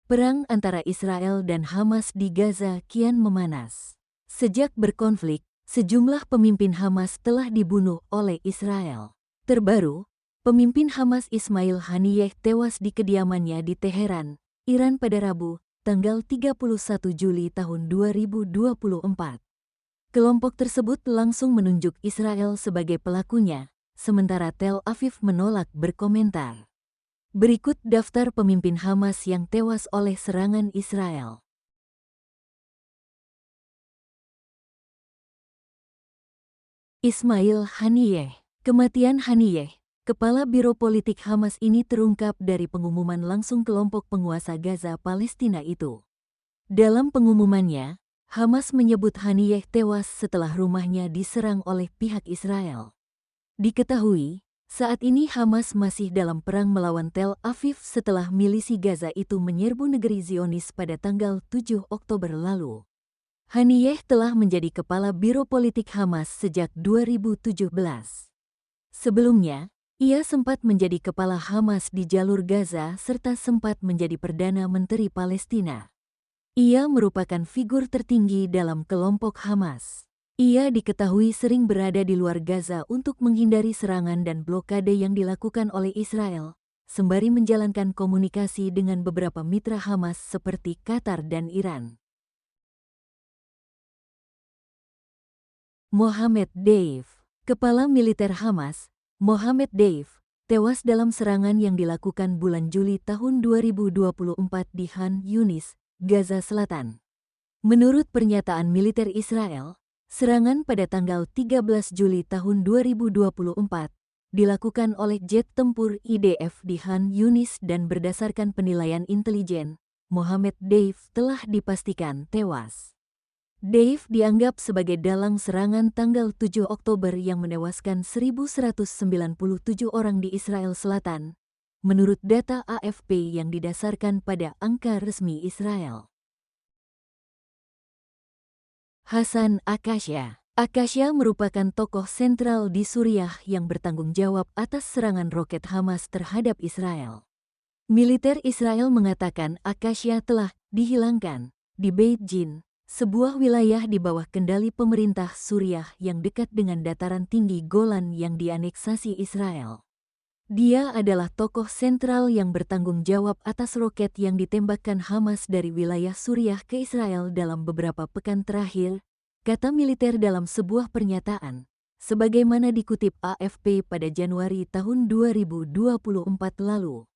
Perang antara Israel dan Hamas di Gaza kian memanas. Sejak berkonflik, sejumlah pemimpin Hamas telah dibunuh oleh Israel. Terbaru, pemimpin Hamas Ismail Haniyeh tewas di kediamannya di Teheran, Iran pada Rabu, tanggal 31 Juli tahun 2024. Kelompok tersebut langsung menunjuk Israel sebagai pelakunya, sementara Tel Aviv menolak berkomentar. Berikut daftar pemimpin Hamas yang tewas oleh serangan Israel. Ismail Haniyeh. Kematian Haniyeh, kepala Biro Politik Hamas ini terungkap dari pengumuman langsung kelompok penguasa Gaza Palestina itu. Dalam pengumumannya, Hamas menyebut Haniyeh tewas setelah rumahnya diserang oleh pihak Israel. Diketahui, saat ini Hamas masih dalam perang melawan Tel Aviv setelah milisi Gaza itu menyerbu negeri Zionis pada tanggal 7 Oktober lalu. Haniyeh telah menjadi kepala Biro Politik Hamas sejak 2017. Sebelumnya, ia sempat menjadi kepala Hamas di jalur Gaza serta sempat menjadi Perdana Menteri Palestina. Ia merupakan figur tertinggi dalam kelompok Hamas. Ia diketahui sering berada di luar Gaza untuk menghindari serangan dan blokade yang dilakukan oleh Israel, sembari menjalankan komunikasi dengan beberapa mitra Hamas seperti Qatar dan Iran. Mohammed Deif. Kepala Militer Hamas, Mohammed Deif, tewas dalam serangan yang dilakukan bulan Juli tahun 2024 di Khan Yunis, Gaza Selatan. Menurut pernyataan militer Israel, serangan pada tanggal 13 Juli tahun 2024 dilakukan oleh jet tempur IDF di Khan Yunis dan berdasarkan penilaian intelijen, Mohammed Deif telah dipastikan tewas. Deif dianggap sebagai dalang serangan tanggal 7 Oktober yang menewaskan 1.197 orang di Israel Selatan, menurut data AFP yang didasarkan pada angka resmi Israel. Hasan Akhasya. Akhasya merupakan tokoh sentral di Suriah yang bertanggung jawab atas serangan roket Hamas terhadap Israel. Militer Israel mengatakan Akhasya telah dihilangkan di Beit Jin, sebuah wilayah di bawah kendali pemerintah Suriah yang dekat dengan dataran tinggi Golan yang dianeksasi Israel. Dia adalah tokoh sentral yang bertanggung jawab atas roket yang ditembakkan Hamas dari wilayah Suriah ke Israel dalam beberapa pekan terakhir, kata militer dalam sebuah pernyataan, sebagaimana dikutip AFP pada Januari tahun 2024 lalu.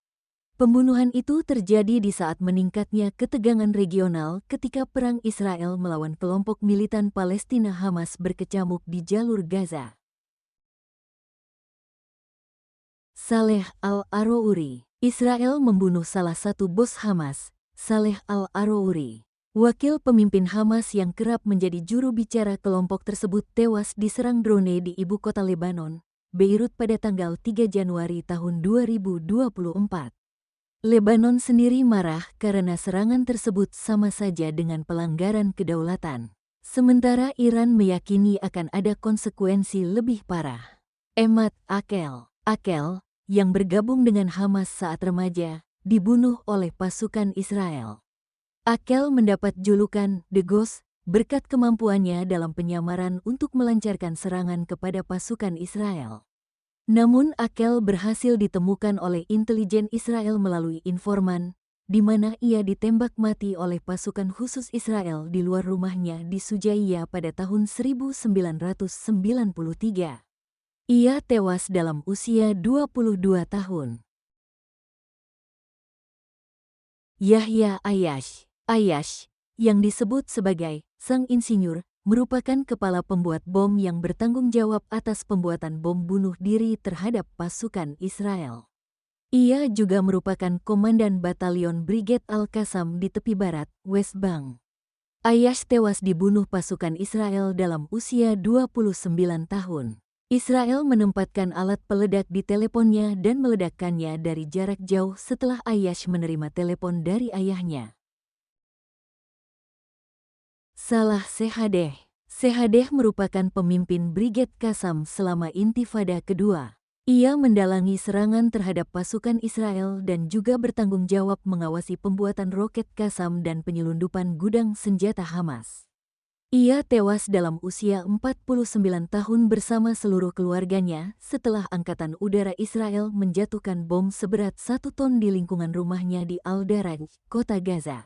Pembunuhan itu terjadi di saat meningkatnya ketegangan regional ketika perang Israel melawan kelompok militan Palestina Hamas berkecamuk di jalur Gaza. Saleh al-Arouri. Israel membunuh salah satu bos Hamas, Saleh al-Arouri. Wakil pemimpin Hamas yang kerap menjadi juru bicara kelompok tersebut tewas diserang drone di ibu kota Lebanon, Beirut pada tanggal 3 Januari tahun 2024. Lebanon sendiri marah karena serangan tersebut sama saja dengan pelanggaran kedaulatan. Sementara Iran meyakini akan ada konsekuensi lebih parah. Emad Akel, yang bergabung dengan Hamas saat remaja, dibunuh oleh pasukan Israel. Akel mendapat julukan The Ghost berkat kemampuannya dalam penyamaran untuk melancarkan serangan kepada pasukan Israel. Namun Akel berhasil ditemukan oleh intelijen Israel melalui informan, di mana ia ditembak mati oleh pasukan khusus Israel di luar rumahnya di Sujaiya pada tahun 1993. Ia tewas dalam usia 22 tahun. Yahya Ayash, yang disebut sebagai sang insinyur, merupakan kepala pembuat bom yang bertanggung jawab atas pembuatan bom bunuh diri terhadap pasukan Israel. Ia juga merupakan komandan batalion Brigade Al-Qassam di tepi barat, West Bank. Ayash tewas dibunuh pasukan Israel dalam usia 29 tahun. Israel menempatkan alat peledak di teleponnya dan meledakkannya dari jarak jauh setelah Ayash menerima telepon dari ayahnya. Salah Sehadeh merupakan pemimpin Brigade Qassam selama Intifada kedua. Ia mendalangi serangan terhadap pasukan Israel dan juga bertanggung jawab mengawasi pembuatan roket Qassam dan penyelundupan gudang senjata Hamas. Ia tewas dalam usia 49 tahun bersama seluruh keluarganya setelah Angkatan Udara Israel menjatuhkan bom seberat 1 ton di lingkungan rumahnya di Al-Daraj, kota Gaza.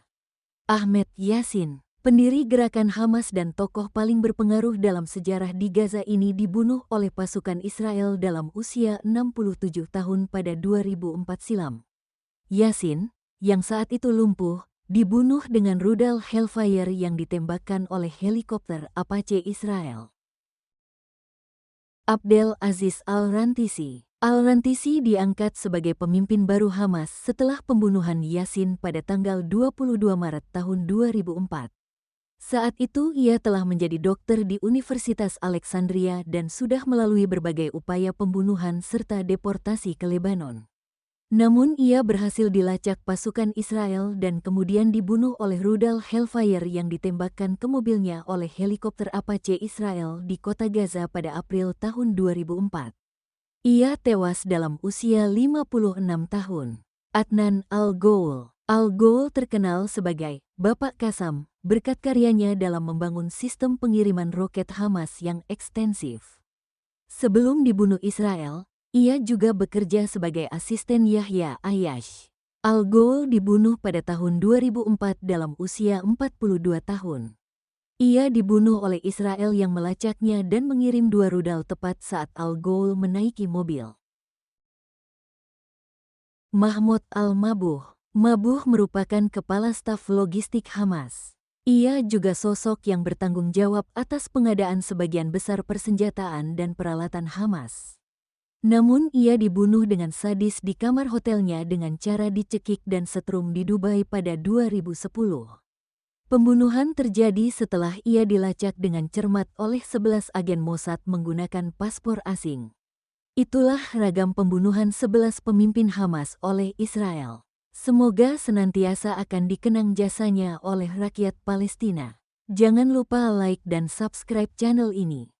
Ahmed Yassin, pendiri gerakan Hamas dan tokoh paling berpengaruh dalam sejarah di Gaza ini dibunuh oleh pasukan Israel dalam usia 67 tahun pada 2004 silam. Yassin, yang saat itu lumpuh, dibunuh dengan rudal Hellfire yang ditembakkan oleh helikopter Apache Israel. Abdel Aziz Al-Rantisi. Al-Rantisi diangkat sebagai pemimpin baru Hamas setelah pembunuhan Yassin pada tanggal 22 Maret tahun 2004. Saat itu ia telah menjadi dokter di Universitas Alexandria dan sudah melalui berbagai upaya pembunuhan serta deportasi ke Lebanon. Namun ia berhasil dilacak pasukan Israel dan kemudian dibunuh oleh rudal Hellfire yang ditembakkan ke mobilnya oleh helikopter Apache Israel di kota Gaza pada April tahun 2004. Ia tewas dalam usia 56 tahun. Adnan Al-Ghoul. Al-Ghoul terkenal sebagai Bapak Qassam berkat karyanya dalam membangun sistem pengiriman roket Hamas yang ekstensif. Sebelum dibunuh Israel, ia juga bekerja sebagai asisten Yahya Ayyash. Al-Ghoul dibunuh pada tahun 2004 dalam usia 42 tahun. Ia dibunuh oleh Israel yang melacaknya dan mengirim 2 rudal tepat saat Al-Ghoul menaiki mobil. Mahmoud Al-Mabuh. Mabuh merupakan kepala staf logistik Hamas. Ia juga sosok yang bertanggung jawab atas pengadaan sebagian besar persenjataan dan peralatan Hamas. Namun ia dibunuh dengan sadis di kamar hotelnya dengan cara dicekik dan setrum di Dubai pada 2010. Pembunuhan terjadi setelah ia dilacak dengan cermat oleh 11 agen Mossad menggunakan paspor asing. Itulah ragam pembunuhan 11 pemimpin Hamas oleh Israel. Semoga senantiasa akan dikenang jasanya oleh rakyat Palestina. Jangan lupa like dan subscribe channel ini.